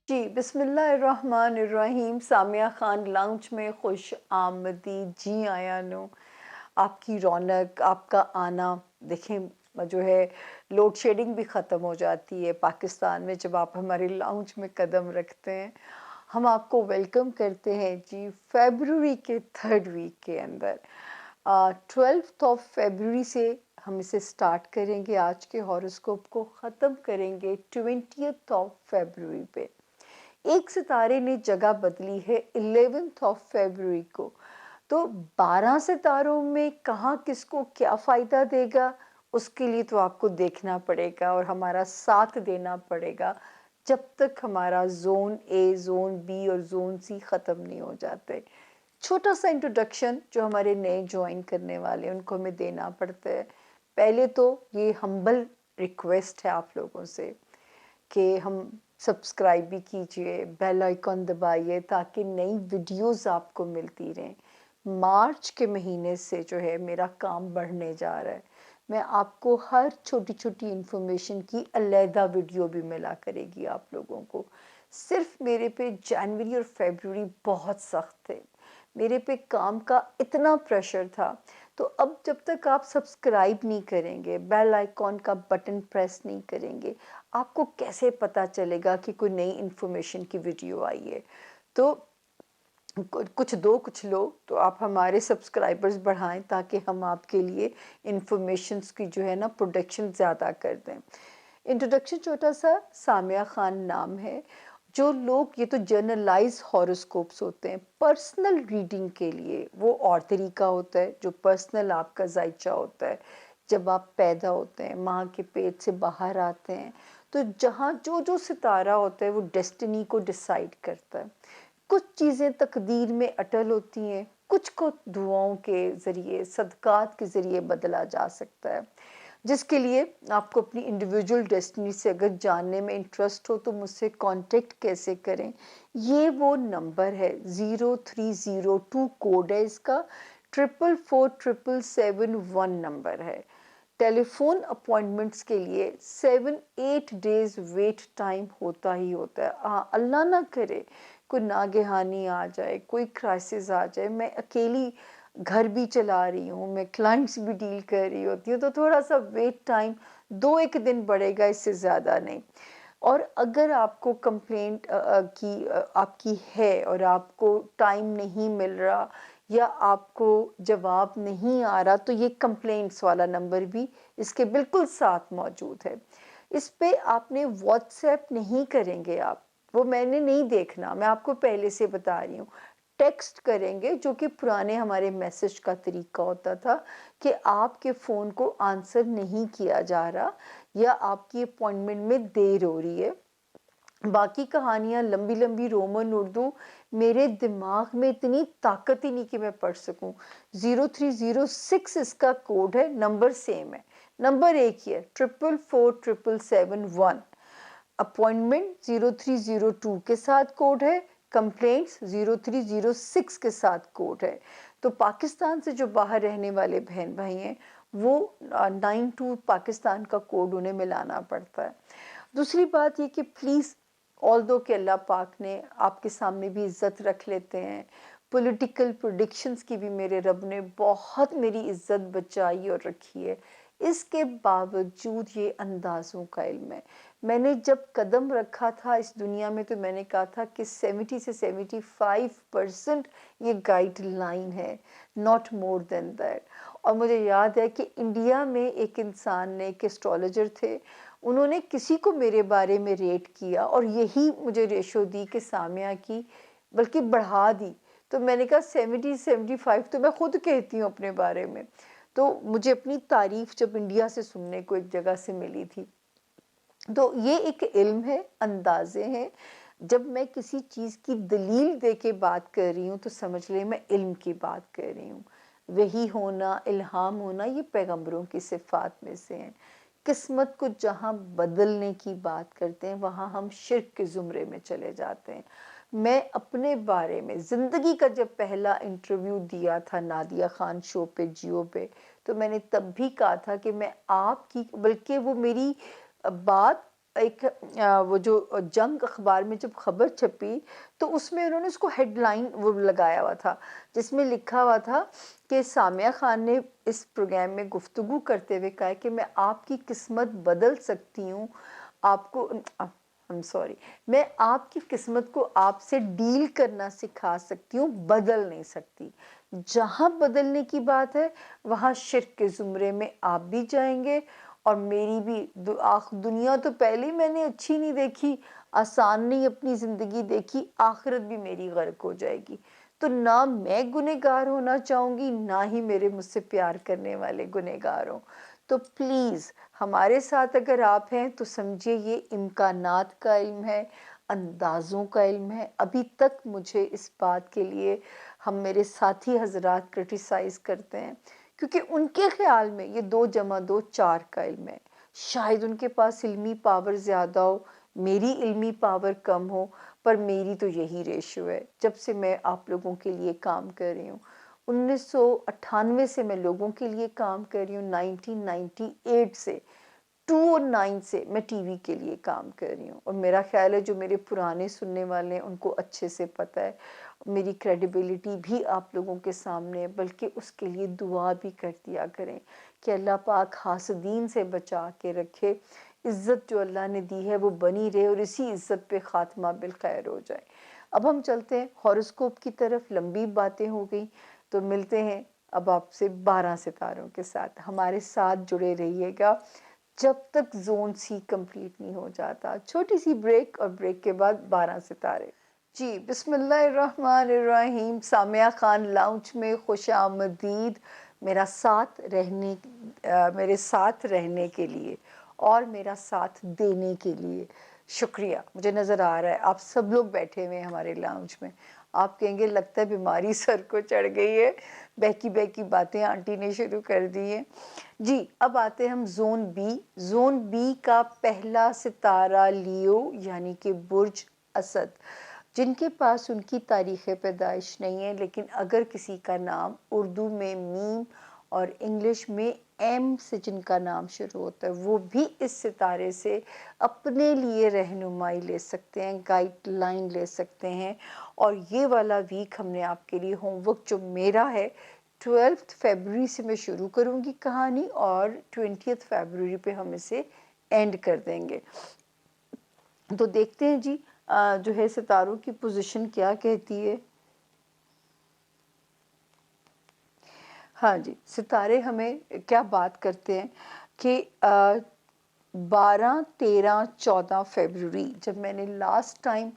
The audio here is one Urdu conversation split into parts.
جی بسم اللہ الرحمن الرحیم. سامیہ خان لاؤنج میں خوش آمدید. جی آیا نو آپ کی رونق، آپ کا آنا دیکھیں جو ہے لوڈ شیڈنگ بھی ختم ہو جاتی ہے پاکستان میں جب آپ ہمارے لاؤنج میں قدم رکھتے ہیں. ہم آپ کو ویلکم کرتے ہیں جی فیبروری کے 3rd ویک کے اندر. 12 فیبروری سے ہم اسے سٹارٹ کریں گے، آج کے ہاروسکوپ کو ختم کریں گے 20 فیبروری پہ. ایک ستارے نے جگہ بدلی ہے 11 فیبروری کو. تو 12 ستاروں میں کہاں کس کو کیا فائدہ دے گا، اس کے لیے تو آپ کو دیکھنا پڑے گا اور ہمارا ساتھ دینا پڑے گا جب تک ہمارا زون اے، زون بی اور زون سی ختم نہیں ہو جاتے. چھوٹا سا انٹروڈکشن جو ہمارے نئے جوائن کرنے والے ان کو ہمیں دینا پڑتا ہے. پہلے تو یہ ہمبل ریکویسٹ ہے آپ لوگوں سے کہ ہم سبسکرائب بھی کیجئے، بیل آئیکن دبائیے تاکہ نئی ویڈیوز آپ کو ملتی رہیں. مارچ کے مہینے سے جو ہے میرا کام بڑھنے جا رہا ہے. میں آپ کو ہر چھوٹی چھوٹی انفارمیشن کی علیحدہ ویڈیو بھی ملا کرے گی آپ لوگوں کو. صرف میرے پہ جنوری اور فیبروری بہت سخت تھے، میرے پہ کام کا اتنا پریشر تھا. تو اب جب تک آپ سبسکرائب نہیں کریں گے، بیل آئیکن کا بٹن پریس نہیں کریں گے، آپ کو کیسے پتہ چلے گا کہ کوئی نئی انفارمیشن کی ویڈیو آئی ہے. تو کچھ دو کچھ لو تو آپ ہمارے سبسکرائبرز بڑھائیں تاکہ ہم آپ کے لیے انفارمیشنز کی جو ہے نا پروڈکشن زیادہ کر دیں. انٹروڈکشن چھوٹا سا، سامیہ خان نام ہے. جو لوگ، یہ تو جرنلائز ہاروسکوپس ہوتے ہیں، پرسنل ریڈنگ کے لیے وہ اور طریقہ ہوتا ہے جو پرسنل آپ کا ذائچہ ہوتا ہے. جب آپ پیدا ہوتے ہیں، ماں کے پیٹ سے باہر آتے ہیں، تو جہاں جو ستارہ ہوتا ہے وہ ڈیسٹنی کو ڈیسائیڈ کرتا ہے. کچھ چیزیں تقدیر میں اٹل ہوتی ہیں، کچھ کو دعاؤں کے ذریعے، صدقات کے ذریعے بدلا جا سکتا ہے. جس کے لیے آپ کو اپنی انڈیویجول ڈیسٹنی سے اگر جاننے میں انٹرسٹ ہو تو مجھ سے کانٹیکٹ کیسے کریں. یہ وہ نمبر ہے 0302 کوڈ ہے اس کا، 444777 نمبر ہے. ٹیلی فون اپوائنٹمنٹس کے لیے 7-8 days ویٹ ٹائم ہوتا ہی ہوتا ہے. ہاں اللہ نہ کرے کوئی ناگہانی آ جائے، کوئی کرائسس آ جائے، میں اکیلی گھر بھی چلا رہی ہوں، میں کلائنٹس بھی ڈیل کر رہی ہوتی ہوں، تو تھوڑا سا ویٹ ٹائم 2-1 دن بڑھے گا، اس سے زیادہ نہیں. اور اگر آپ کو کمپلینٹ آپ کی ہے اور آپ کو ٹائم نہیں مل رہا یا آپ کو جواب نہیں آ رہا، تو یہ کمپلینٹس والا نمبر بھی اس کے بالکل ساتھ موجود ہے. اس پہ آپ نے واٹس ایپ نہیں کریں گے، وہ میں نے نہیں دیکھنا، میں آپ کو پہلے سے بتا رہی ہوں. ٹیکسٹ کریں گے، جو کہ پرانے ہمارے میسج کا طریقہ ہوتا تھا کہ آپ کے فون کو آنسر نہیں کیا جا رہا یا آپ کی اپوائنٹمنٹ میں دیر ہو رہی ہے. باقی کہانیاں لمبی لمبی رومن اردو میرے دماغ میں اتنی طاقت ہی نہیں کہ میں پڑھ سکوں. 0306 اس کا کوڈ ہے، نمبر سیم ہے، نمبر ایک ہی ہے، 444777. اپوائنٹمنٹ 0302 کے ساتھ کوڈ ہے، کمپلینٹس 0306 کے ساتھ کوڈ ہے. تو پاکستان سے جو باہر رہنے والے بہن بھائی ہیں وہ 92 پاکستان کا کوڈ انہیں ملانا پڑتا ہے. دوسری بات یہ کہ پلیز، آلدو کہ اللہ پاک نے آپ کے سامنے بھی عزت رکھ لیتے ہیں، پولیٹیکل پریڈکشنز کی بھی میرے رب نے بہت میری عزت بچائی اور رکھی ہے، اس کے باوجود یہ اندازوں کا علم ہے. میں نے جب قدم رکھا تھا اس دنیا میں تو میں نے کہا تھا کہ 70 سے 75% یہ گائیڈ لائن ہے، not more than that. اور مجھے یاد ہے کہ انڈیا میں ایک انسان نے، ایک اسٹرالوجر تھے، انہوں نے کسی کو میرے بارے میں ریٹ کیا اور یہی مجھے ریشو دی کہ سامیہ کی، بلکہ بڑھا دی. تو میں نے کہا 70-75 تو میں خود کہتی ہوں اپنے بارے میں. تو مجھے اپنی تعریف جب انڈیا سے سننے کو ایک جگہ سے ملی تھی. تو یہ ایک علم ہے، اندازے ہیں. جب میں کسی چیز کی دلیل دے کے بات کر رہی ہوں تو سمجھ لیں میں علم کی بات کر رہی ہوں. وحی ہونا، الہام ہونا، یہ پیغمبروں کی صفات میں سے ہیں. قسمت کو جہاں بدلنے کی بات کرتے ہیں وہاں ہم شرک کے زمرے میں چلے جاتے ہیں. میں اپنے بارے میں زندگی کا جب پہلا انٹرویو دیا تھا نادیہ خان شو پہ، جیو پہ، تو میں نے تب بھی کہا تھا کہ میں آپ کی، بلکہ وہ میری بات ایک وہ جو جنگ اخبار میں جب خبر چھپی تو اس میں انہوں نے اس کو ہیڈ لائن وہ لگایا ہوا تھا جس میں لکھا ہوا تھا کہ سامیہ خان نے اس پروگرام میں گفتگو کرتے ہوئے کہا کہ میں آپ کی قسمت بدل سکتی ہوں، آپ کو میں آپ کی قسمت کو آپ سے ڈیل کرنا سکھا سکتی ہوں، بدل نہیں سکتی۔ جہاں بدلنے کی بات ہے وہاں شرک کے زمرے میں آپ بھی جائیں گے، اور میری بھی دنیا تو پہلے میں نے اچھی نہیں دیکھی، آسان نہیں اپنی زندگی دیکھی، آخرت بھی میری غرق ہو جائے گی۔ تو نہ میں گنہگار ہونا چاہوں گی، نہ ہی میرے مجھ سے پیار کرنے والے گنہگار ہوں۔ تو پلیز ہمارے ساتھ اگر آپ ہیں تو سمجھے یہ امکانات کا علم ہے، اندازوں کا علم ہے۔ ابھی تک مجھے اس بات کے لیے ہم میرے ساتھی حضرات کرٹیسائز کرتے ہیں کیونکہ ان کے خیال میں یہ 2 + 2 4 کا علم ہے۔ شاید ان کے پاس علمی پاور زیادہ ہو، میری علمی پاور کم ہو، پر میری تو یہی ریشو ہے جب سے میں آپ لوگوں کے لیے کام کر رہی ہوں۔ 1998 سے میں لوگوں کے لیے کام کر رہی ہوں، 1998 سے 2009 سے میں ٹی وی کے لیے کام کر رہی ہوں، اور میرا خیال ہے جو میرے پرانے سننے والے ہیں ان کو اچھے سے پتہ ہے میری کریڈیبلٹی بھی آپ لوگوں کے سامنے ہے، بلکہ اس کے لیے دعا بھی کر دیا کریں کہ اللہ پاک حاسدین سے بچا کے رکھے، عزت جو اللہ نے دی ہے وہ بنی رہے، اور اسی عزت پہ خاتمہ بالخیر ہو جائے۔ اب ہم چلتے ہیں ہاروسکوپ کی طرف، لمبی باتیں ہو گئی، تو ملتے ہیں اب آپ سے 12 ستاروں کے ساتھ۔ ہمارے ساتھ جڑے رہیے گا جب تک زون سی کمپلیٹ نہیں ہو جاتا۔ چھوٹی سی بریک، اور بریک کے بعد 12 ستارے۔ جی بسم اللہ الرحمن الرحیم، سامیہ خان لاؤنج میں خوش آمدید۔ میرے ساتھ رہنے کے لیے اور میرا ساتھ دینے کے لیے شکریہ۔ مجھے نظر آ رہا ہے آپ سب لوگ بیٹھے ہوئے ہیں ہمارے لاؤنج میں، آپ کہیں گے لگتا ہے بیماری سر کو چڑھ گئی ہے، بہکی بہکی باتیں آنٹی نے شروع کر دی ہیں۔ جی اب آتے ہیں ہم زون بی۔ زون بی کا پہلا ستارہ لیو یعنی کہ برج اسد، جن کے پاس ان کی تاریخ پیدائش نہیں ہے، لیکن اگر کسی کا نام اردو میں میم اور انگلش میں ایم سے جن کا نام شروع ہوتا ہے وہ بھی اس ستارے سے اپنے لیے رہنمائی لے سکتے ہیں، گائیڈ لائن لے سکتے ہیں۔ اور یہ والا ویک ہم نے آپ کے لیے ہوم ورک جو میرا ہے 12 فیبروری سے میں شروع کروں گی کہانی، اور 20 فیبروری پہ ہم اسے اینڈ کر دیں گے۔ تو دیکھتے ہیں جی جو ہے ستاروں کی پوزیشن کیا کہتی ہے۔ ہاں جی، ستارے ہمیں کیا بات کرتے ہیں کہ 12 13 14 فیبروری جب میں نے لاسٹ ٹائم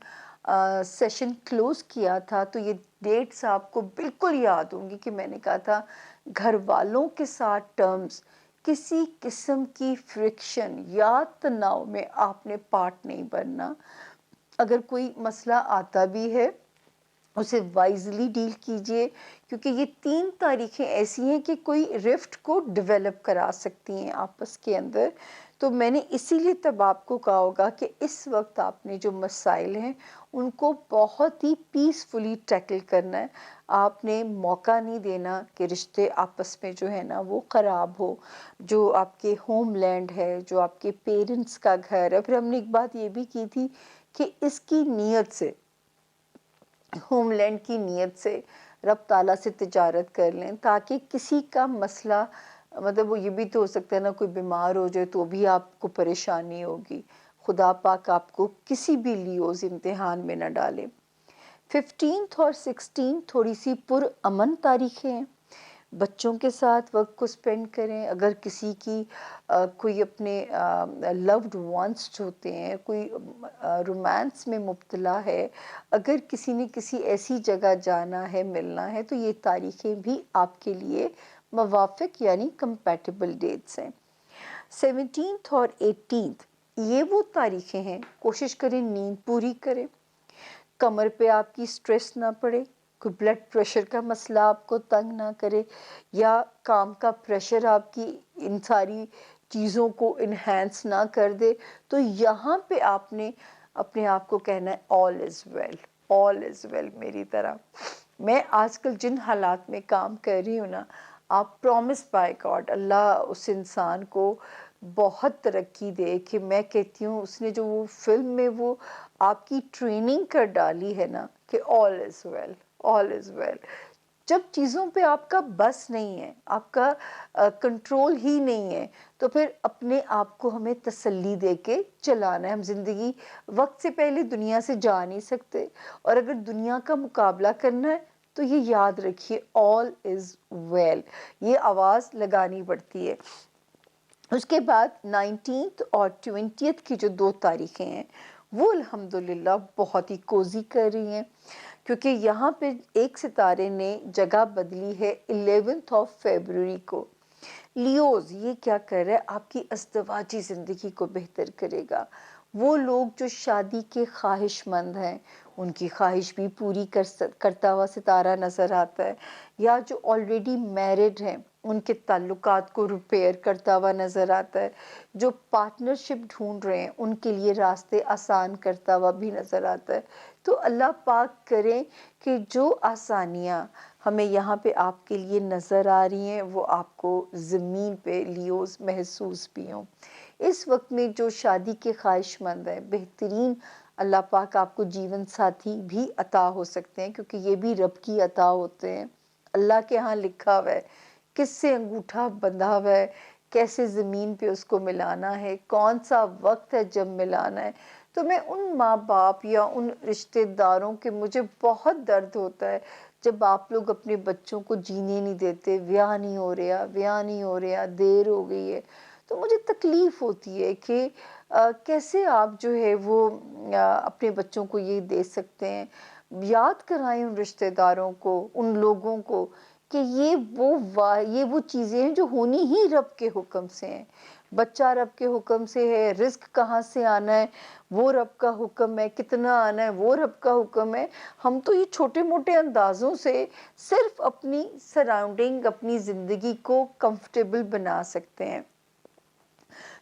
سیشن کلوز کیا تھا تو یہ ڈیٹس آپ کو بالکل یاد ہوں گی کہ میں نے کہا تھا گھر والوں کے ساتھ ٹرمز، کسی قسم کی فرکشن یا تناؤ میں آپ نے پارٹ نہیں بننا۔ اگر کوئی مسئلہ آتا بھی ہے اسے وائزلی ڈیل کیجئے، کیونکہ یہ 3 تاریخیں ایسی ہیں کہ کوئی رفٹ کو ڈیولپ کرا سکتی ہیں آپس کے اندر۔ تو میں نے اسی لیے تب آپ کو کہا ہوگا کہ اس وقت آپ نے جو مسائل ہیں ان کو بہت ہی پیسفلی ٹیکل کرنا ہے۔ آپ نے موقع نہیں دینا کہ رشتے آپس میں جو ہے نا وہ خراب ہو۔ جو آپ کے ہوم لینڈ ہے، جو آپ کے پیرنٹس کا گھر ہے، پھر ہم نے ایک بات یہ بھی کی تھی کہ اس کی نیت سے، ہوم لینڈ کی نیت سے رب تعالیٰ سے تجارت کر لیں تاکہ کسی کا مسئلہ، مطلب وہ یہ بھی تو ہو سکتا ہے نا کوئی بیمار ہو جائے تو بھی آپ کو پریشانی ہوگی، خدا پاک آپ کو کسی بھی لیوز امتحان میں نہ ڈالے۔ 15 اور 16 تھوڑی سی پرامن تاریخیں ہیں، بچوں کے ساتھ وقت کو سپینڈ کریں۔ اگر کسی کی کوئی اپنے لوڈ وانس ہوتے ہیں، کوئی رومانس میں مبتلا ہے، اگر کسی نے کسی ایسی جگہ جانا ہے، ملنا ہے، تو یہ تاریخیں بھی آپ کے لیے موافق یعنی کمپیٹیبل ڈیٹس ہیں۔ 17 اور 18 یہ وہ تاریخیں ہیں، کوشش کریں نیند پوری کریں، کمر پہ آپ کی سٹریس نہ پڑے، کوئی بلڈ پریشر کا مسئلہ آپ کو تنگ نہ کرے، یا کام کا پریشر آپ کی ان ساری چیزوں کو انہینس نہ کر دے۔ تو یہاں پہ آپ نے اپنے آپ کو کہنا ہے all is well، all is well میری طرح۔ میں آج کل جن حالات میں کام کر رہی ہوں نا، آپ پرومس بائی گاڈ، اللہ اس انسان کو بہت ترقی دے، کہ میں کہتی ہوں اس نے جو وہ فلم میں وہ آپ کی ٹریننگ کر ڈالی ہے نا کہ آل از ویل، آل از ویل۔ جب چیزوں پہ آپ کا بس نہیں ہے، آپ کا کنٹرول ہی نہیں ہے، تو پھر اپنے آپ کو ہمیں تسلی دے کے چلانا ہے۔ ہم زندگی وقت سے پہلے دنیا سے جا نہیں سکتے، اور اگر دنیا کا مقابلہ کرنا ہے تو یہ یاد رکھیے آل از ویل، یہ آواز لگانی پڑتی ہے۔ اس کے بعد 19 اور 20 کی جو 2 تاریخیں ہیں وہ الحمدللہ بہت ہی کوزی کر رہی ہیں، کیونکہ یہاں پہ ایک ستارے نے جگہ بدلی ہے 11 فیبروری کو۔ لیوز یہ کیا کر رہا ہے؟ آپ کی ازدواجی زندگی کو بہتر کرے گا۔ وہ لوگ جو شادی کے خواہش مند ہیں ان کی خواہش بھی پوری کرتا ہوا ستارہ نظر آتا ہے، یا جو آلریڈی میرڈ ہیں ان کے تعلقات کو ریپیئر کرتا ہوا نظر آتا ہے، جو پارٹنرشپ ڈھونڈ رہے ہیں ان کے لیے راستے آسان کرتا ہوا بھی نظر آتا ہے۔ تو اللہ پاک کریں کہ جو آسانیاں ہمیں یہاں پہ آپ کے لیے نظر آ رہی ہیں وہ آپ کو زمین پہ لیوز محسوس بھی ہوں۔ اس وقت میں جو شادی کے خواہش مند ہیں، بہترین اللہ پاک آپ کو جیون ساتھی بھی عطا ہو سکتے ہیں، کیونکہ یہ بھی رب کی عطا ہوتے ہیں۔ اللہ کے ہاں لکھا ہوا ہے کس سے انگوٹھا بندھا ہوا ہے، کیسے زمین پہ اس کو ملانا ہے، کون سا وقت ہے جب ملانا ہے۔ تو میں ان ماں باپ یا ان رشتہ داروں کے مجھے بہت درد ہوتا ہے جب آپ لوگ اپنے بچوں کو جینے نہیں دیتے، بیاہ نہیں ہو رہا، بیاہ نہیں ہو رہا، دیر ہو گئی ہے، تو مجھے تکلیف ہوتی ہے کہ کیسے آپ جو ہے وہ اپنے بچوں کو یہ دے سکتے ہیں۔ یاد کرائیں ان رشتہ داروں کو، ان لوگوں کو کہ یہ وہ چیزیں ہیں جو ہونی ہی رب کے حکم سے ہیں۔ بچہ رب کے حکم سے ہے، رزق کہاں سے آنا ہے وہ رب کا حکم ہے، کتنا آنا ہے وہ رب کا حکم ہے۔ ہم تو یہ چھوٹے موٹے اندازوں سے صرف اپنی سراؤنڈنگ، اپنی زندگی کو کمفرٹیبل بنا سکتے ہیں۔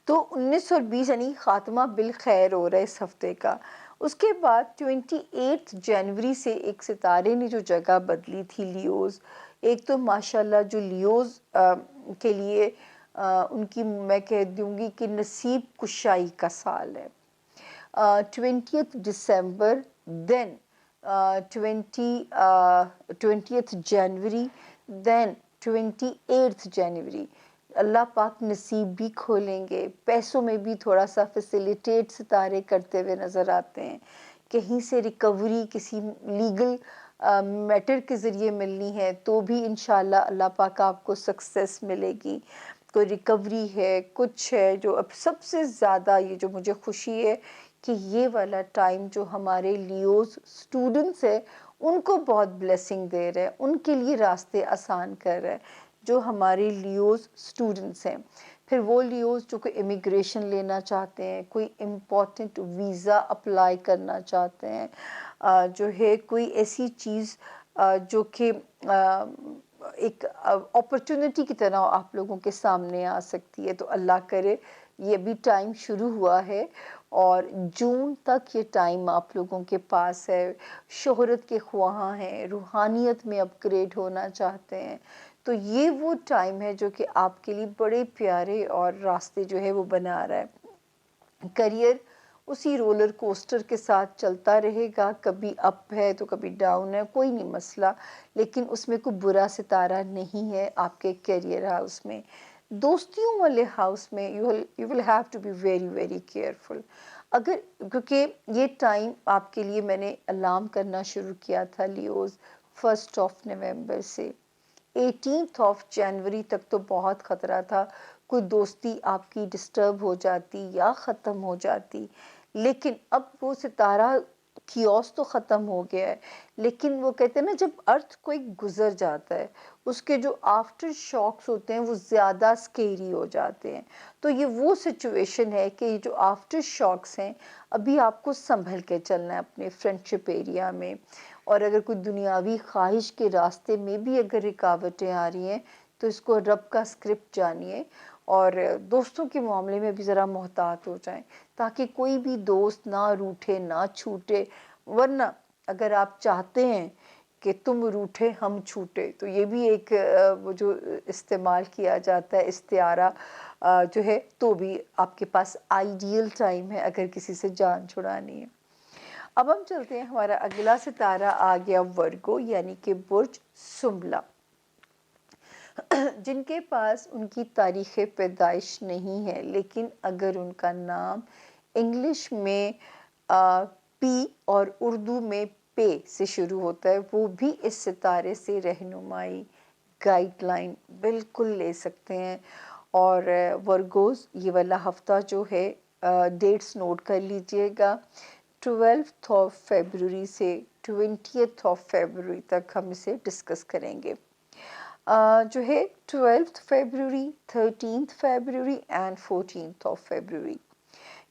تو 19 اور 20 یعنی خاتمہ بالخیر ہو رہا ہے اس ہفتے کا۔ اس کے بعد 28 جنوری سے ایک ستارے نے جو جگہ بدلی تھی لیوز، ایک تو ماشاءاللہ جو لیوز کے لیے ان کی میں کہہ دوں گی کہ نصیب کشائی کا سال ہے۔ 20 دسمبر دین 20 جنوری دین 28 جنوری اللہ پاک نصیب بھی کھولیں گے، پیسوں میں بھی تھوڑا سا فیسیلیٹیٹ ستارے کرتے ہوئے نظر آتے ہیں۔ کہیں سے ریکوری کسی لیگل میٹر کے ذریعے ملنی ہے تو بھی انشاءاللہ اللہ پاک آپ کو سکسیس ملے گی۔ کوئی ریکوری ہے، کچھ ہے جو اب سب سے زیادہ یہ جو مجھے خوشی ہے کہ یہ والا ٹائم جو ہمارے لیوز سٹوڈنٹس ہے ان کو بہت بلیسنگ دے رہے ہیں، ان کے لیے راستے آسان کر رہے ہیں جو ہمارے لیوز سٹوڈنٹس ہیں۔ پھر وہ لیوز جو کوئی امیگریشن لینا چاہتے ہیں، کوئی امپورٹنٹ ویزا اپلائی کرنا چاہتے ہیں، جو ہے کوئی ایسی چیز جو کہ ایک اپرچونٹی کی طرح آپ لوگوں کے سامنے آ سکتی ہے، تو اللہ کرے یہ بھی ٹائم شروع ہوا ہے اور جون تک یہ ٹائم آپ لوگوں کے پاس ہے۔ شہرت کے خواہاں ہیں، روحانیت میں اپ گریڈ ہونا چاہتے ہیں، تو یہ وہ ٹائم ہے جو کہ آپ کے لیے بڑے پیارے اور راستے جو ہے وہ بنا رہا ہے۔ کریئر اسی رولر کوسٹر کے ساتھ چلتا رہے گا، کبھی اپ ہے تو کبھی ڈاؤن ہے، کوئی نہیں مسئلہ، لیکن اس میں کوئی برا ستارہ نہیں ہے آپ کے کیریئر ہاؤس میں۔ دوستیوں والے ہاؤس میں you will have to be very very careful, کیونکہ یہ ٹائم آپ کے لیے میں نے الارم کرنا شروع کیا تھا لیوز 1 نومبر سے 18 جنوری تک، تو بہت خطرہ تھا کوئی دوستی آپ کی ڈسٹرب ہو جاتی یا ختم ہو جاتی، لیکن اب وہ ستارہ کیوس تو ختم ہو گیا ہے، لیکن وہ کہتے ہیں نا جب ارتھ کوئی گزر جاتا ہے اس کے جو آفٹر شاکس ہوتے ہیں وہ زیادہ سکیری ہو جاتے ہیں۔ تو یہ وہ سچویشن ہے کہ یہ جو آفٹر شاکس ہیں ابھی آپ کو سنبھل کے چلنا ہے اپنے فرینڈشپ ایریا میں، اور اگر کوئی دنیاوی خواہش کے راستے میں بھی اگر رکاوٹیں آ رہی ہیں تو اس کو رب کا اسکرپٹ جانیے، اور دوستوں کے معاملے میں بھی ذرا محتاط ہو جائیں تاکہ کوئی بھی دوست نہ روٹھے نہ چھوٹے، ورنہ اگر آپ چاہتے ہیں کہ تم روٹھے ہم چھوٹے، تو یہ بھی ایک وہ جو استعمال کیا جاتا ہے استعارہ جو ہے، تو بھی آپ کے پاس آئیڈیل ٹائم ہے اگر کسی سے جان چھڑانی ہے۔ اب ہم چلتے ہیں، ہمارا اگلا ستارہ آ گیا ورگو یعنی کہ برج سنبلا، جن کے پاس ان کی تاریخ پیدائش نہیں ہے، لیکن اگر ان کا نام انگلش میں پی اور اردو میں پے سے شروع ہوتا ہے، وہ بھی اس ستارے سے رہنمائی گائیڈ لائن بالکل لے سکتے ہیں۔ اور ورگوز یہ والا ہفتہ جو ہے، ڈیٹس نوٹ کر لیجئے گا، 12 فیبروری سے 20 فیبروری تک ہم اسے ڈسکس کریں گے۔ جو ہے 12 فیبروری، 13 فیبروری اینڈ 14 فیبروری،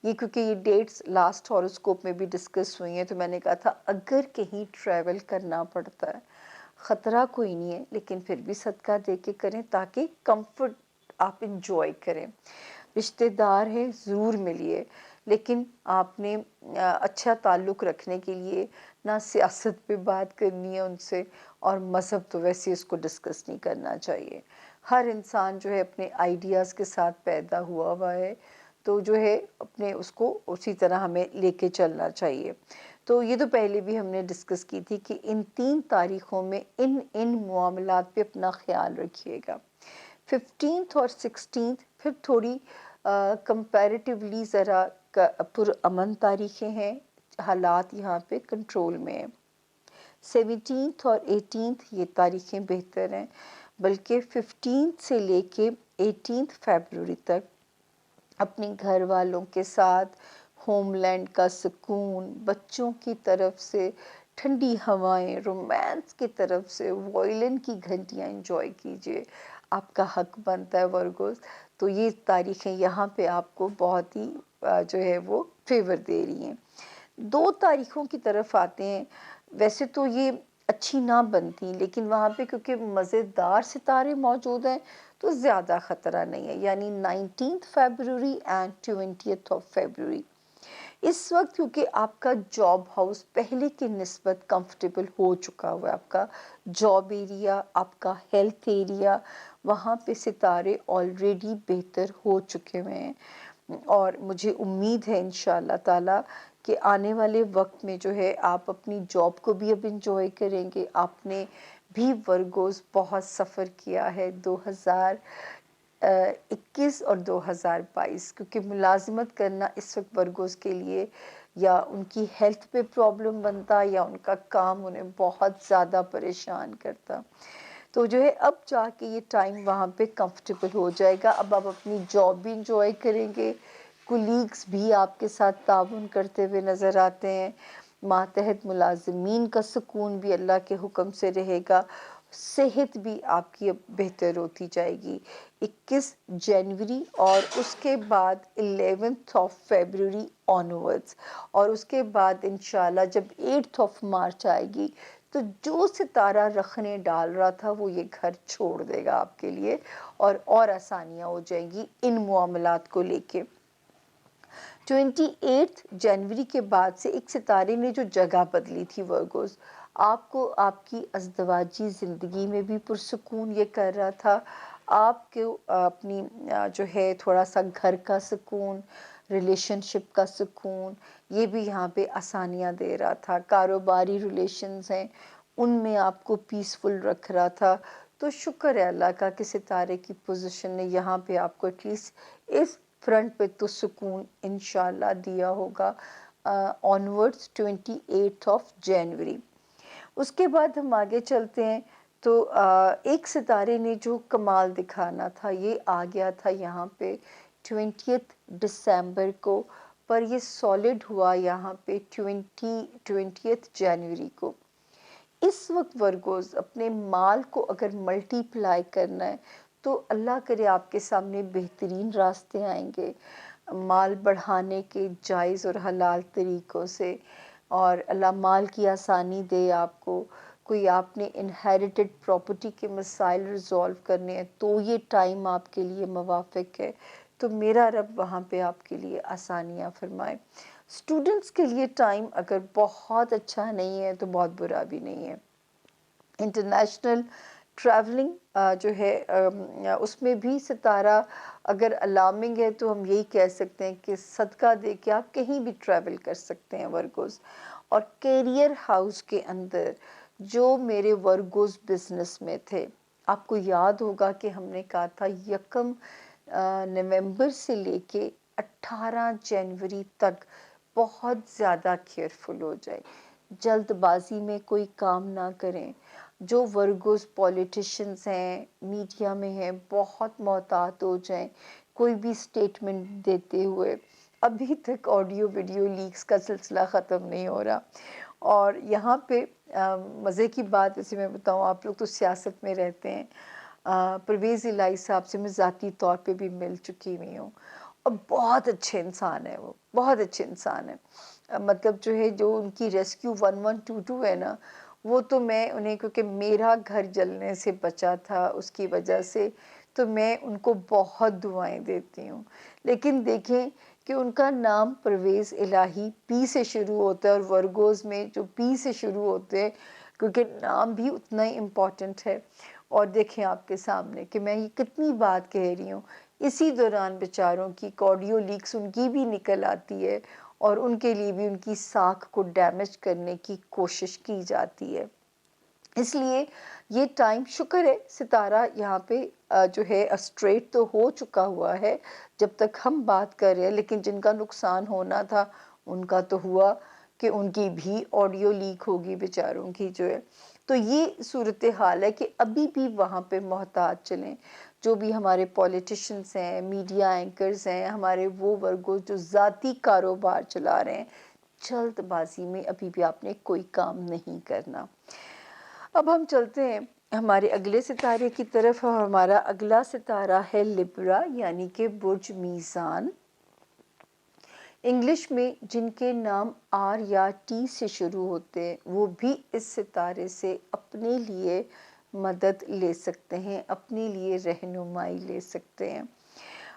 یہ کیونکہ یہ ڈیٹس لاسٹ ہاروسکوپ میں بھی ڈسکس ہوئی ہیں، تو میں نے کہا تھا اگر کہیں ٹریول کرنا پڑتا ہے، خطرہ کوئی نہیں ہے، لیکن پھر بھی صدقہ دے کے کریں تاکہ کمفرٹ آپ انجوائے کریں۔ رشتہ دار ہیں ضرور ملیے، لیکن آپ نے اچھا تعلق رکھنے کے لیے نہ سیاست پہ بات کرنی ہے ان سے، اور مذہب تو ویسے اس کو ڈسکس نہیں کرنا چاہیے۔ ہر انسان جو ہے اپنے آئیڈیاز کے ساتھ پیدا ہوا ہے، تو جو ہے اپنے اس کو اسی طرح ہمیں لے کے چلنا چاہیے۔ تو یہ تو پہلے بھی ہم نے ڈسکس کی تھی کہ ان 3 تاریخوں میں ان معاملات پہ اپنا خیال رکھیے گا۔ 15 اور 16 پھر تھوڑی کمپیریٹیولی ذرا پرامن تاریخیں ہیں، حالات یہاں پہ کنٹرول میں ہیں۔ 17 اور 18 یہ تاریخیں بہتر ہیں، بلکہ 15 سے لے کے 18 فیبروری تک اپنے گھر والوں کے ساتھ ہوم لینڈ کا سکون، بچوں کی طرف سے ٹھنڈی ہوائیں، رومانس کی طرف سے وائلن کی گھنٹیاں انجوائے کیجئے، آپ کا حق بنتا ہے ورگوز۔ تو یہ تاریخیں یہاں پہ آپ کو بہت ہی جو ہے وہ فیور دے رہی ہیں۔ 2 تاریخوں کی طرف آتے ہیں، ویسے تو یہ اچھی نہ بنتی، لیکن وہاں پہ کیونکہ مزیدار ستارے موجود ہیں تو زیادہ خطرہ نہیں ہے، یعنی 19 فیبروری اینڈ 20 فیبروری۔ اس وقت کیونکہ آپ کا جاب ہاؤس پہلے کی نسبت کمفرٹیبل ہو چکا ہوا ہے، آپ کا جاب ایریا، آپ کا ہیلتھ ایریا، وہاں پہ ستارے آلریڈی بہتر ہو چکے ہوئے ہیں، اور مجھے امید ہے انشاءاللہ تعالی کہ آنے والے وقت میں جو ہے آپ اپنی جاب کو بھی اب انجوائے کریں گے۔ آپ نے بھی ورگوز بہت سفر کیا ہے 2021 اور 2022، کیونکہ ملازمت کرنا اس وقت ورگوز کے لیے یا ان کی ہیلتھ پہ پرابلم بنتا یا ان کا کام انہیں بہت زیادہ پریشان کرتا، تو جو ہے اب جا کے یہ ٹائم وہاں پہ کمفرٹیبل ہو جائے گا، اب آپ اپنی جاب بھی انجوائے کریں گے، کولیگز بھی آپ کے ساتھ تعاون کرتے ہوئے نظر آتے ہیں، ماتحت ملازمین کا سکون بھی اللہ کے حکم سے رہے گا، صحت بھی آپ کی اب بہتر ہوتی جائے گی۔ 21 جنوری اور اس کے بعد 11 فیبروری آنورڈز، اور اس کے بعد انشاءاللہ جب 8 مارچ آئے گی تو جو ستارہ رکھنے ڈال رہا تھا وہ یہ گھر چھوڑ دے گا آپ کے لیے، اور آسانیاں ہو جائیں گی ان معاملات کو لے کے۔ 28 جنوری کے بعد سے ایک ستارے نے جو جگہ بدلی تھی ورگوز، آپ کو آپ کی ازدواجی زندگی میں بھی پرسکون یہ کر رہا تھا، آپ کو اپنی جو ہے تھوڑا سا گھر کا سکون، ریلیشن شپ کا سکون، یہ بھی یہاں پہ آسانیاں دے رہا تھا، کاروباری ریلیشنز ہیں ان میں آپ کو پیسفل رکھ رہا تھا۔ تو شکر ہے اللہ کا کہ ستارے کی پوزیشن نے یہاں پہ آپ کو ایٹ لیسٹ اس فرنٹ پہ تو سکون انشاءاللہ دیا ہوگا۔ آنورڈز 28 جنوری، اس کے بعد ہم آگے چلتے ہیں، تو ایک ستارے نے جو کمال دکھانا تھا یہ آ گیا تھا یہاں پہ 20 دسمبر کو، پر یہ سالڈ ہوا یہاں پہ 20 جنوری کو۔ اس وقت ورگوز اپنے مال کو اگر ملٹی پلائی کرنا ہے تو اللہ کرے آپ کے سامنے بہترین راستے آئیں گے مال بڑھانے کے، جائز اور حلال طریقوں سے، اور اللہ مال کی آسانی دے آپ کو۔ کوئی آپ نے انہیریٹڈ پراپرٹی کے مسائل ریزالو کرنے ہیں تو یہ ٹائم آپ کے لیے موافق ہے، تو میرا رب وہاں پہ آپ کے لیے آسانیاں فرمائے۔ اسٹوڈنٹس کے لیے ٹائم اگر بہت اچھا نہیں ہے تو بہت برا بھی نہیں ہے، انٹرنیشنل ٹریولنگ جو ہے اس میں بھی ستارہ اگر الارمنگ ہے تو ہم یہی کہہ سکتے ہیں کہ صدقہ دے کے آپ کہیں بھی ٹریول کر سکتے ہیں ورگوز. اور کیریئر ہاؤس کے اندر جو میرے ورگوز بزنس میں تھے، آپ کو یاد ہوگا کہ ہم نے کہا تھا 1 نومبر سے لے کے 18 جنوری تک بہت زیادہ کیئرفل ہو جائے، جلد بازی میں کوئی کام نہ کریں. جو ورگوز پولیٹیشنز ہیں، میڈیا میں ہیں، بہت محتاط ہو جائیں کوئی بھی سٹیٹمنٹ دیتے ہوئے. ابھی تک آڈیو ویڈیو لیکس کا سلسلہ ختم نہیں ہو رہا. اور یہاں پہ مزے کی بات ویسے میں بتاؤں، آپ لوگ تو سیاست میں رہتے ہیں، پرویز الہی صاحب سے میں ذاتی طور پہ بھی مل چکی ہوئی ہوں، اور بہت اچھے انسان ہے، وہ بہت اچھے انسان ہے. مطلب جو ہے جو ان کی ریسکیو 1122 ہے نا، وہ تو میں انہیں، کیونکہ میرا گھر جلنے سے بچا تھا اس کی وجہ سے، تو میں ان کو بہت دعائیں دیتی ہوں. لیکن دیکھیں کہ ان کا نام پرویز الہی پی سے شروع ہوتا ہے، اور ورگوز میں جو پی سے شروع ہوتے ہیں، کیونکہ نام بھی اتنا ہی امپورٹنٹ ہے. اور دیکھیں آپ کے سامنے کہ میں یہ کتنی بات کہہ رہی ہوں، اسی دوران بیچاروں کی آڈیو لیکس ان کی بھی نکل آتی ہے، اور ان کے لیے بھی ان کی ساکھ کو ڈیمیج کرنے کی کوشش کی جاتی ہے. اس لیے یہ ٹائم، شکر ہے ستارہ یہاں پہ جو ہے اسٹریٹ تو ہو چکا ہوا ہے جب تک ہم بات کر رہے ہیں، لیکن جن کا نقصان ہونا تھا ان کا تو ہوا، کہ ان کی بھی آڈیو لیک ہوگی بیچاروں کی جو ہے. تو یہ صورتحال ہے کہ ابھی بھی وہاں پہ محتاط چلیں. جو بھی ہمارے پولیٹیشنز ہیں، میڈیا اینکرز ہیں، ہمارے وہ ورگوں جو ذاتی کاروبار چلا رہے ہیں، جلد بازی میں ابھی بھی آپ نے کوئی کام نہیں کرنا. اب ہم چلتے ہیں ہمارے اگلے ستارے کی طرف. ہمارا اگلا ستارہ ہے لبرا، یعنی کہ برج میزان. انگلش میں جن کے نام آر یا ٹی سے شروع ہوتے ہیں وہ بھی اس ستارے سے اپنے لیے مدد لے سکتے ہیں، اپنے لیے رہنمائی لے سکتے ہیں.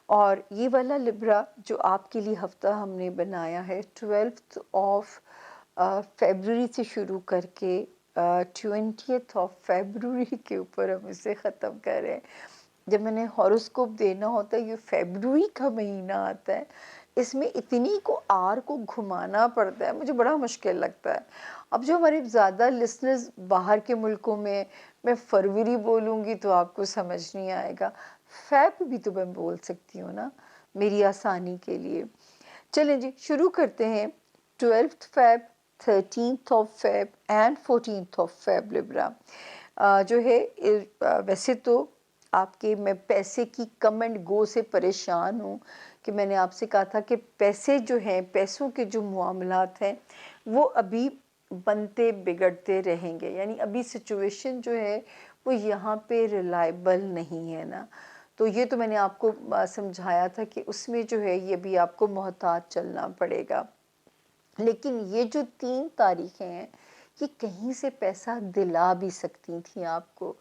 اور یہ والا لبرا جو آپ کے لیے ہفتہ ہم نے بنایا ہے 12 فیبروری سے شروع کر کے 20 فیبروری کے اوپر ہم اسے ختم کر رہے ہیں. جب میں نے ہاروسکوپ دینا ہوتا ہے، یہ فیبروری کا مہینہ آتا ہے، اس میں اتنی کو آر کو گھمانا پڑتا ہے، مجھے بڑا مشکل لگتا ہے. اب جو ہمارے زیادہ لسنرز باہر کے ملکوں میں فروری بولوں گی تو آپ کو سمجھ نہیں آئے گا، فیب بھی تو میں بول سکتی ہوں نا میری آسانی کے لیے. چلیں جی شروع کرتے ہیں. 12 فیب، 13 فیب اینڈ 14 فیب لبرا جو ہے. ویسے تو آپ کے، میں پیسے کی کم اینڈ گو سے پریشان ہوں کہ میں نے آپ سے کہا تھا کہ پیسے جو ہیں، پیسوں کے جو معاملات ہیں وہ ابھی بنتے بگڑتے رہیں گے. یعنی ابھی سچویشن جو ہے وہ یہاں پہ ریلائبل نہیں ہے نا. تو یہ تو میں نے آپ کو سمجھایا تھا کہ اس میں جو ہے یہ بھی آپ کو محتاط چلنا پڑے گا. لیکن یہ جو 3 تاریخیں ہیں یہ کہیں سے پیسہ دلا بھی سکتی تھیں آپ کو.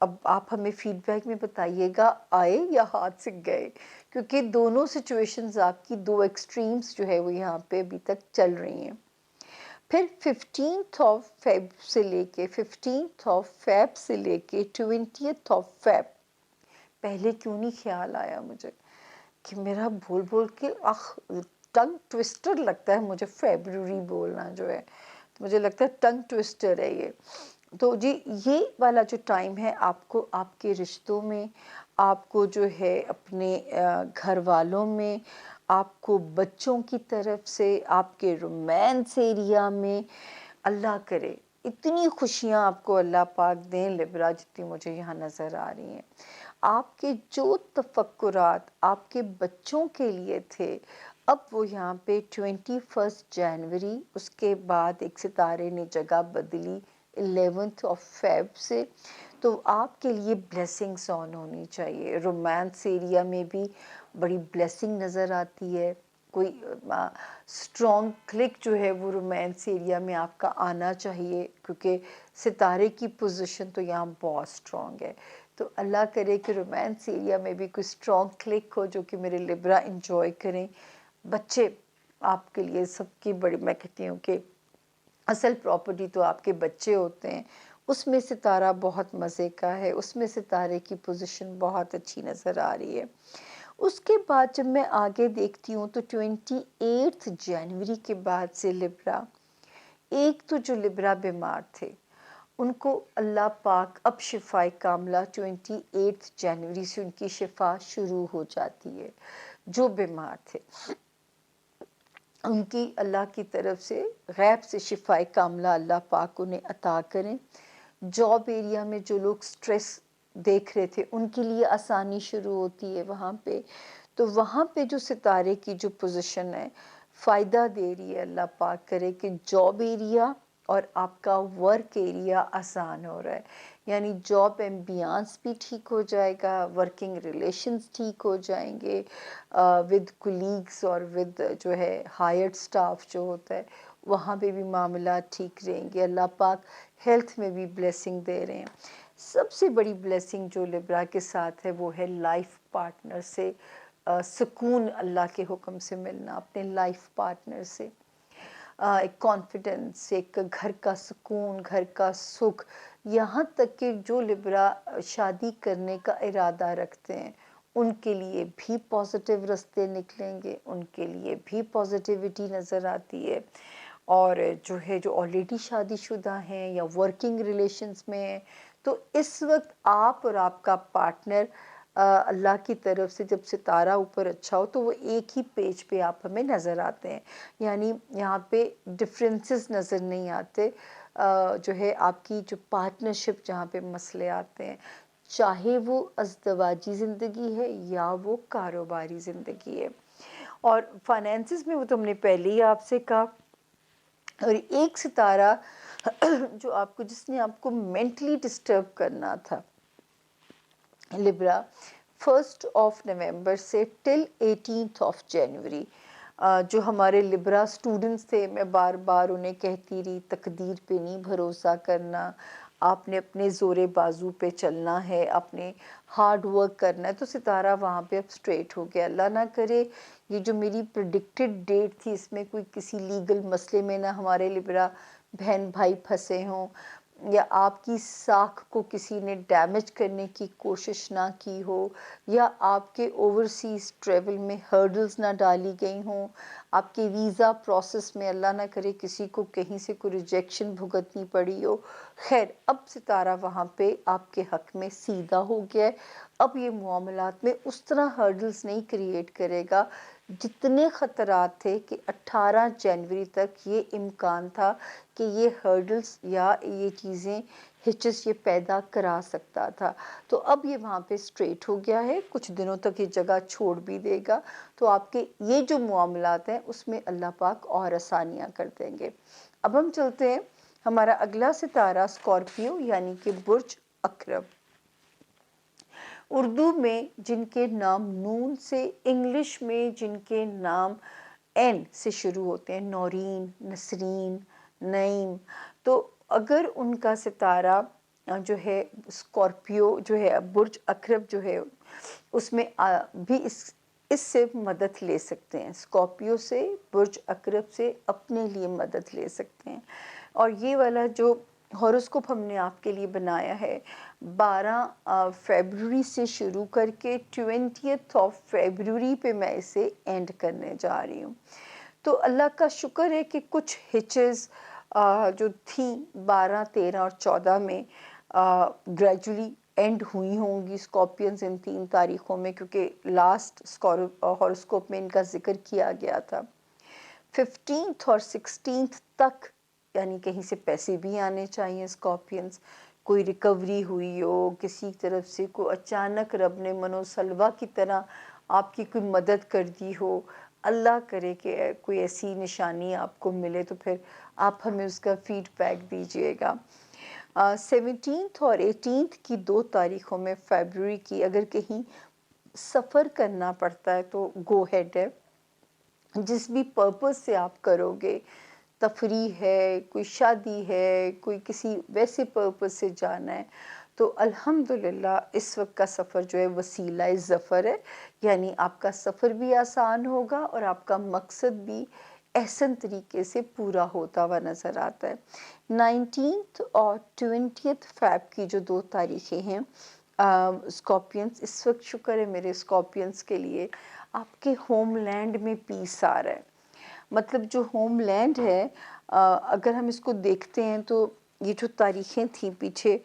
اب آپ ہمیں فیڈ بیک میں بتائیے گا آئے یا ہاتھ سے گئے، کیونکہ دونوں سچویشنز آپ کی، 2 ایکسٹریمز جو ہے وہ یہاں پہ ابھی تک چل رہی ہیں. پھر 15 فیب سے لے کے 15 فیب سے لے کے 20 فیب. پہلے کیوں نہیں خیال آیا مجھے کہ میرا بول بول کے ٹنگ ٹوسٹر لگتا ہے مجھے فیبروری بولنا جو ہے، مجھے لگتا ہے ٹنگ ٹوسٹر ہے یہ. تو جی یہ والا جو ٹائم ہے آپ کو آپ کے رشتوں میں، آپ کو جو ہے اپنے گھر والوں میں، آپ کو بچوں کی طرف سے، آپ کے رومانس ایریا میں، اللہ کرے اتنی خوشیاں آپ کو اللہ پاک دیں لبرا جتنی مجھے یہاں نظر آ رہی ہیں. آپ کے جو تفکرات آپ کے بچوں کے لیے تھے اب وہ یہاں پہ 21 جنوری، اس کے بعد ایک ستارے نے جگہ بدلی 11 فیب سے. تو آپ کے لیے بلیسنگز آن ہونی چاہیے. رومانس ایریا میں بھی بڑی بلیسنگ نظر آتی ہے. کوئی اسٹرانگ کلک جو ہے وہ رومانس ایریا میں آپ کا آنا چاہیے، کیونکہ ستارے کی پوزیشن تو یہاں بہت اسٹرانگ ہے. تو اللہ کرے کہ رومانس ایریا میں بھی کوئی اسٹرانگ کلک ہو جو کہ میرے لبرا انجوائے کریں. بچے آپ کے لیے سب کی بڑی، میں کہتی ہوں کہ اصل پراپرٹی تو آپ کے بچے ہوتے ہیں، اس میں ستارہ بہت مزے کا ہے، اس میں ستارے کی پوزیشن بہت اچھی نظر آ رہی ہے۔ اس کے بعد جب میں آگے دیکھتی ہوں تو 28 جنوری کے بعد سے لبرا، ایک تو جو لبرا بیمار تھے ان کو اللہ پاک اب شفاء کاملہ 28 جنوری سے ان کی شفا شروع ہو جاتی ہے۔ جو بیمار تھے ان کی اللہ کی طرف سے غیب سے شفاء کاملہ اللہ پاک انہیں عطا کریں۔ جاب ایریا میں جو لوگ سٹریس دیکھ رہے تھے ان کے لیے آسانی شروع ہوتی ہے وہاں پہ، تو وہاں پہ جو ستارے کی جو پوزیشن ہے فائدہ دے رہی ہے۔ اللہ پاک کرے کہ جاب ایریا اور آپ کا ورک ایریا آسان ہو رہا ہے، یعنی جاب ایمبیانس بھی ٹھیک ہو جائے گا، ورکنگ ریلیشنز ٹھیک ہو جائیں گے ود کولیگس اور ود جو ہے ہائرڈ سٹاف جو ہوتا ہے وہاں پہ بھی معاملات ٹھیک رہیں گے۔ اللہ پاک ہیلتھ میں بھی بلیسنگ دے رہے ہیں۔ سب سے بڑی بلیسنگ جو لبرا کے ساتھ ہے وہ ہے لائف پارٹنر سے سکون، اللہ کے حکم سے ملنا اپنے لائف پارٹنر سے، ایک کانفیڈنس، ایک گھر کا سکون، گھر کا سکھ۔ یہاں تک کہ جو لبرا شادی کرنے کا ارادہ رکھتے ہیں ان کے لیے بھی پازیٹیو رستے نکلیں گے، ان کے لیے بھی پازیٹیوٹی نظر آتی ہے۔ اور جو ہے جو آلریڈی شادی شدہ ہیں یا ورکنگ ریلیشنز میں ہیں تو اس وقت آپ اور آپ کا پارٹنر اللہ کی طرف سے جب ستارہ اوپر اچھا ہو تو وہ ایک ہی پیج پہ آپ ہمیں نظر آتے ہیں، یعنی یہاں پہ ڈفرینسز نظر نہیں آتے۔ جو ہے آپ کی جو پارٹنرشپ جہاں پہ مسئلے آتے ہیں، چاہے وہ ازدواجی زندگی ہے یا وہ کاروباری زندگی ہے۔ اور فائنینسز میں وہ تو ہم نے پہلے ہی آپ سے کہا۔ اور ایک ستارہ جو آپ کو جس نے آپ کو مینٹلی ڈسٹرب کرنا تھا لبرا، 1 نومبر سے ٹل 18 جنوری، جو ہمارے لبرا سٹوڈنٹس تھے، میں بار بار انہیں کہتی رہی تقدیر پہ نہیں بھروسہ کرنا، آپ نے اپنے زور بازو پہ چلنا ہے، اپنے ہارڈ ورک کرنا ہے۔ تو ستارہ وہاں پہ اب سٹریٹ ہو گیا۔ اللہ نہ کرے یہ جو میری پریڈکٹڈ ڈیٹ تھی اس میں کوئی کسی لیگل مسئلے میں نہ ہمارے لبرا بہن بھائی پھنسے ہوں، یا آپ کی ساکھ کو کسی نے ڈیمیج کرنے کی کوشش نہ کی ہو، یا آپ کے اوورسیز ٹریول میں ہرڈلز نہ ڈالی گئی ہوں، آپ کے ویزا پروسیس میں اللہ نہ کرے کسی کو کہیں سے کوئی ریجیکشن بھگتنی پڑی ہو۔ خیر، اب ستارہ وہاں پہ آپ کے حق میں سیدھا ہو گیا ہے۔ اب یہ معاملات میں اس طرح ہرڈلز نہیں کریٹ کرے گا جتنے خطرات تھے کہ 18 جنوری تک یہ امکان تھا کہ یہ ہرڈلز یا یہ چیزیں ہچز یہ پیدا کرا سکتا تھا۔ تو اب یہ وہاں پہ سٹریٹ ہو گیا ہے، کچھ دنوں تک یہ جگہ چھوڑ بھی دے گا، تو آپ کے یہ جو معاملات ہیں اس میں اللہ پاک اور آسانیاں کر دیں گے۔ اب ہم چلتے ہیں ہمارا اگلا ستارہ اسکارپیو یعنی کہ برج اکرب، اردو میں جن کے نام نون سے، انگلش میں جن کے نام این سے شروع ہوتے ہیں، نورین، نسرین، نعیم، تو اگر ان کا ستارہ جو ہے اسکارپیو جو ہے برج اکرب جو ہے اس میں بھی اس سے مدد لے سکتے ہیں، اسکارپیو سے، برج اکرب سے اپنے لیے مدد لے سکتے ہیں۔ اور یہ والا جو ہاروسکوپ ہم نے آپ کے لیے بنایا ہے 12 فیبروری سے شروع کر کے 20 فیبروری پہ میں اسے اینڈ کرنے جا رہی ہوں۔ تو اللہ کا شکر ہے کہ کچھ ہچز جو تھیں 12، 13 اور 14 میں گریجولی اینڈ ہوئی ہوں گی اسکارپینز ان 3 تاریخوں میں، کیونکہ لاسٹ ہاروسکوپ میں ان کا ذکر کیا گیا تھا۔ 15 اور 16 تک یعنی کہیں سے پیسے بھی آنے چاہیے اسکارپینز، کوئی ریکوری ہوئی ہو کسی طرف سے، کوئی اچانک رب نے منو سلوا کی طرح آپ کی کوئی مدد کر دی ہو، اللہ کرے کہ کوئی ایسی نشانی آپ کو ملے تو پھر آپ ہمیں اس کا فیڈ بیک دیجیے گا۔ 17 اور 18 کی 2 تاریخوں میں فیبروری کی اگر کہیں سفر کرنا پڑتا ہے تو گو ہیڈ ہے، جس بھی پرپز سے آپ کرو گے، تفریح ہے، کوئی شادی ہے، کوئی کسی ویسے پرپز سے جانا ہے، تو الحمدللہ اس وقت کا سفر جو ہے وسیلہ ظفر ہے، یعنی آپ کا سفر بھی آسان ہوگا اور آپ کا مقصد بھی احسن طریقے سے پورا ہوتا ہوا نظر آتا ہے۔ 19 اور 20 فیب کی جو 2 تاریخیں ہیں اسکارپینس، اس وقت شکر ہے میرے اسکارپینس کے لیے آپ کے ہوم لینڈ میں پیس آ رہا ہے۔ مطلب جو ہوم لینڈ ہے اگر ہم اس کو دیکھتے ہیں تو یہ جو تاریخیں تھیں پیچھے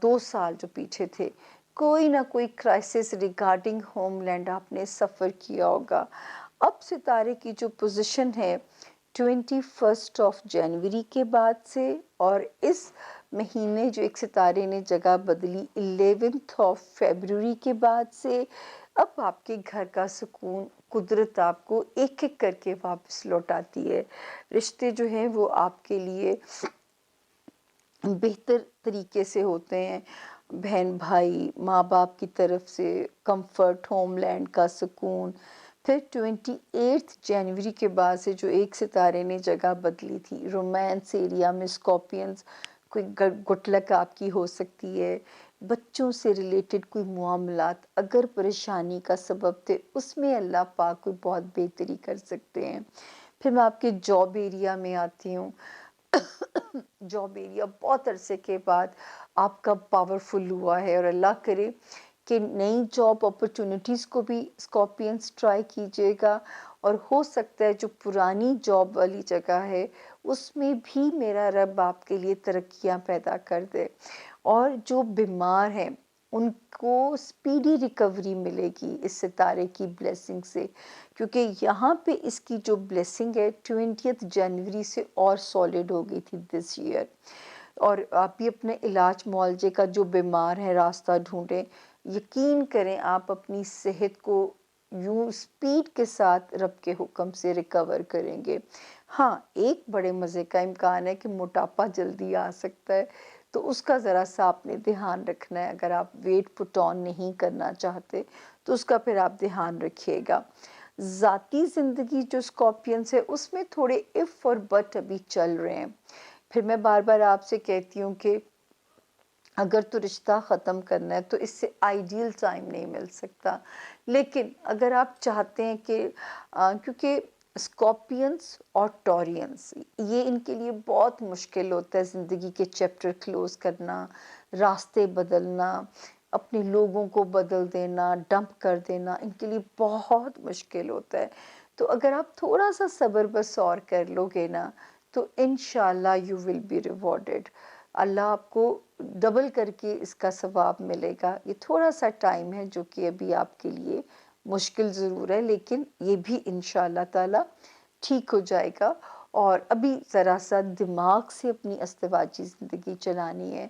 2 سال جو پیچھے تھے، کوئی نہ کوئی کرائسس ریگارڈنگ ہوم لینڈ آپ نے سفر کیا ہوگا۔ اب ستارے کی جو پوزیشن ہے 21 جنوری کے بعد سے، اور اس مہینے جو ایک ستارے نے جگہ بدلی 11 فیبروری کے بعد سے، اب آپ کے گھر کا سکون قدرت آپ کو ایک ایک کر کے واپس لوٹاتی ہے۔ رشتے جو ہیں وہ آپ کے لیے بہتر طریقے سے ہوتے ہیں، بہن بھائی ماں باپ کی طرف سے کمفرٹ، ہوم لینڈ کا سکون۔ پھر 28 جنوری کے بعد سے جو ایک ستارے نے جگہ بدلی تھی رومانس ایریا میں اسکارپینس، کوئی گٹ لک آپ کی ہو سکتی ہے، بچوں سے ریلیٹڈ کوئی معاملات اگر پریشانی کا سبب تھے اس میں اللہ پاک کوئی بہت بہتری کر سکتے ہیں۔ پھر میں آپ کے جاب ایریا میں آتی ہوں۔ جاب ایریا بہت عرصے کے بعد آپ کا پاورفل ہوا ہے، اور اللہ کرے کہ نئی جاب اپرچونٹیز کو بھی اسکارپینس ٹرائی کیجیے گا، اور ہو سکتا ہے جو پرانی جاب والی جگہ ہے اس میں بھی میرا رب آپ کے لیے ترقیاں پیدا کر دے، اور جو بیمار ہیں ان کو سپیڈی ریکوری ملے گی اس ستارے کی بلیسنگ سے، کیونکہ یہاں پہ اس کی جو بلیسنگ ہے 20 جنوری سے اور سالڈ ہو گئی تھی دس ایئر۔ اور آپ بھی اپنے علاج معالجے کا جو بیمار ہے راستہ ڈھونڈیں، یقین کریں آپ اپنی صحت کو یوں سپیڈ کے ساتھ رب کے حکم سے ریکور کریں گے۔ ہاں ایک بڑے مزے کا امکان ہے کہ موٹاپا جلدی آ سکتا ہے، تو اس کا ذرا سا آپ نے دھیان رکھنا ہے۔ اگر آپ ویٹ پٹ آن نہیں کرنا چاہتے تو اس کا پھر آپ دھیان رکھیے گا۔ ذاتی زندگی جو اسکارپینس ہے اس میں تھوڑے اف اور بٹ ابھی چل رہے ہیں۔ پھر میں بار بار آپ سے کہتی ہوں کہ اگر تو رشتہ ختم کرنا ہے تو اس سے آئیڈیل ٹائم نہیں مل سکتا، لیکن اگر آپ چاہتے ہیں کہ کیونکہ اسکارپینس اور ٹورینس یہ ان کے لیے بہت مشکل ہوتا ہے زندگی کے چیپٹر کلوز کرنا، راستے بدلنا، اپنے لوگوں کو بدل دینا، ڈمپ کر دینا، ان کے لیے بہت مشکل ہوتا ہے۔ تو اگر آپ تھوڑا سا صبر بس اور کر لو گے نا تو انشاءاللہ یو ول بی ریوارڈڈ، اللہ آپ کو ڈبل کر کے اس کا ثواب ملے گا۔ یہ تھوڑا سا ٹائم ہے جو کہ ابھی آپ کے لیے مشکل ضرور ہے، لیکن یہ بھی انشاءاللہ تعالی ٹھیک ہو جائے گا۔ اور ابھی ذرا سا دماغ سے اپنی ازدواجی زندگی چلانی ہے،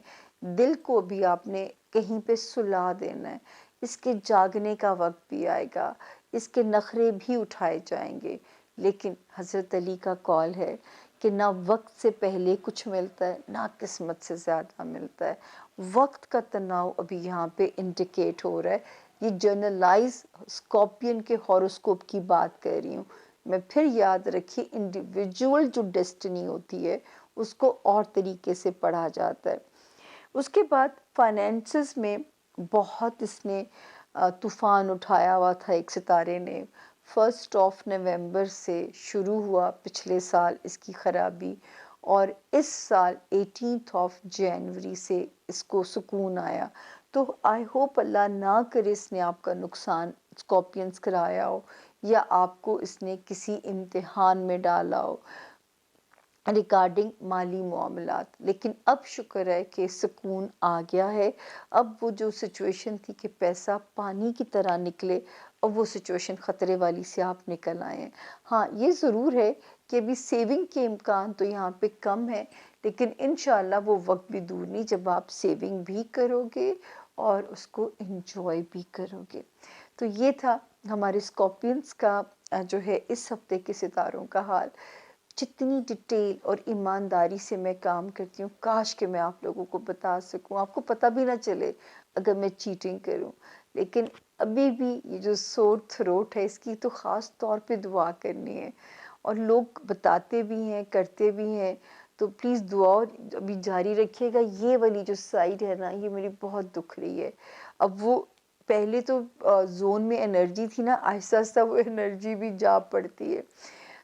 دل کو بھی آپ نے کہیں پہ سلا دینا ہے۔ اس کے جاگنے کا وقت بھی آئے گا، اس کے نخرے بھی اٹھائے جائیں گے، لیکن حضرت علی کا قول ہے کہ نہ وقت سے پہلے کچھ ملتا ہے نہ قسمت سے زیادہ ملتا ہے۔ وقت کا تناؤ ابھی یہاں پہ انڈیکیٹ ہو رہا ہے۔ یہ جرنلائز اسکارپین کے ہاروسکوپ کی بات کر رہی ہوں میں، پھر یاد رکھیے انڈیویجول جو ڈیسٹنی ہوتی ہے اس کو اور طریقے سے پڑھا جاتا ہے۔ اس کے بعد فائنینسز میں بہت اس نے طوفان اٹھایا ہوا تھا ایک ستارے نے۔ 1 نومبر سے شروع ہوا پچھلے سال اس کی خرابی، اور اس سال 18 جنوری سے اس کو سکون آیا۔ تو آئی ہوپ اللہ نہ کرے اس نے آپ کا نقصان اسکارپینس کرایا ہو، یا آپ کو اس نے کسی امتحان میں ڈالا ہو ریگارڈنگ مالی معاملات، لیکن اب شکر ہے کہ سکون آ گیا ہے۔ اب وہ جو سچویشن تھی کہ پیسہ پانی کی طرح نکلے، اب وہ سچویشن خطرے والی سے آپ نکل آئے ہیں۔ ہاں یہ ضرور ہے کہ ابھی سیونگ کے امکان تو یہاں پہ کم ہے، لیکن انشاءاللہ وہ وقت بھی دور نہیں جب آپ سیونگ بھی کرو گے اور اس کو انجوائے بھی کرو گے۔ تو یہ تھا ہمارے اسکارپینس کا جو ہے اس ہفتے کے ستاروں کا حال۔ جتنی ڈیٹیل اور ایمانداری سے میں کام کرتی ہوں کاش کہ میں آپ لوگوں کو بتا سکوں، آپ کو پتہ بھی نہ چلے اگر میں چیٹنگ کروں، لیکن ابھی بھی یہ جو سور تھروٹ ہے اس کی تو خاص طور پہ دعا کرنی ہے، اور لوگ بتاتے بھی ہیں کرتے بھی ہیں، تو پلیز دعا ابھی جاری رکھیے گا۔ یہ والی جو سائڈ ہے نا یہ میری بہت دکھ رہی ہے۔ اب وہ پہلے تو زون میں انرجی تھی نا، آہستہ آہستہ وہ انرجی بھی جا پڑتی ہے۔